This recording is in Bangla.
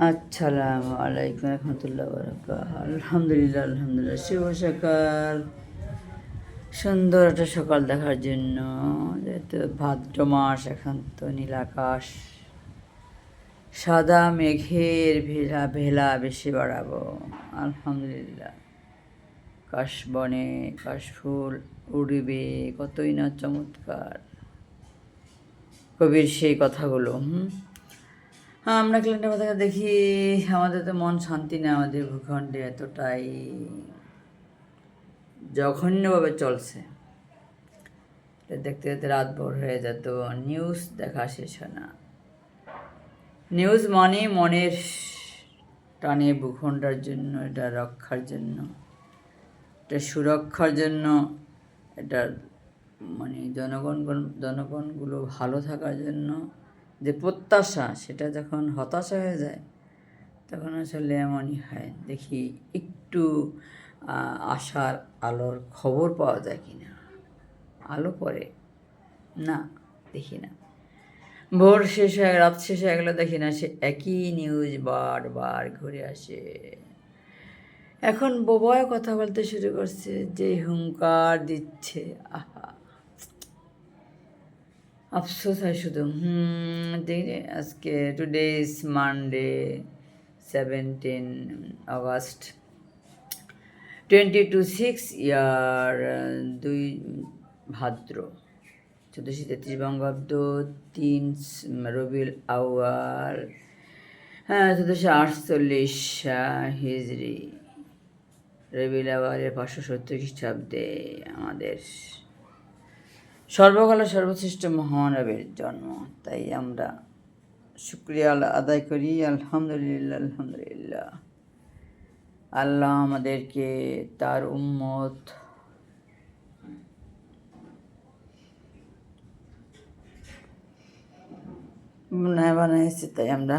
আসসালামু আলাইকুম রহমতুল্লাহ বারাকাতুহু। আলহামদুলিল্লাহ আলহামদুলিল্লাহ। শুভ সকাল, সুন্দর একটা সকাল দেখার জন্য। যেহেতু ভাদ্র মাস, এখন তো নীল আকাশ, সাদা মেঘের ভেলা ভেলা বেশি বাড়াবো। আলহামদুলিল্লাহ। কাশবনে কাশফুল উড়িবে, কতই না চমৎকার কবির সেই কথাগুলো। হ্যাঁ, আমরা ক্লান্টের মাথাকে দেখি, আমাদের তো মন শান্তি নেই। আমাদের ভূখণ্ডে এতটাই জঘন্যভাবে চলছে, দেখতে দেখতে রাত ভোর হয়ে যেত, নিউজ দেখা শেষ হয় না। নিউজ মানে মনের টানে ভূখণ্ডের জন্য, এটা রক্ষার জন্য, এটা সুরক্ষার জন্য, এটা মানে জনগণগুলো ভালো থাকার জন্য যে প্রত্যাশা, সেটা যখন হতাশা হয়ে যায়, তখন আসলে এমনই হয়। দেখি একটু আশার আলোর খবর পাওয়া যায় কি না। আলো পড়ে না, দেখি না। ভোর শেষ হয়ে রাত শেষ হয়ে গেলে দেখি না, সে একই নিউজ বারবার ঘুরে আসে। এখন বোবায় কথা বলতে শুরু করছে, যে হুঙ্কার দিচ্ছে, আহা আফসোস হয় শুধু। দেখি আজকে টুডে ইজ মানডে 17 আগস্ট 2026 ইয়ার 2 ভাদ্র 1433 বঙ্গাব্দ 3 রবিউল আউয়াল, 1448 হিজরি, রবিউল আউয়ালের 570 খ্রিস্টাব্দে আমাদের সর্বকালের সর্বশ্রেষ্ঠ মহানবীর জন্ম। তাই আমরা শুকরিয়া আদায় করি। আলহামদুলিল্লাহ আলহামদুলিল্লাহ। আল্লাহ আমাদেরকে তার উম্মত বানিয়েছে, তাই আমরা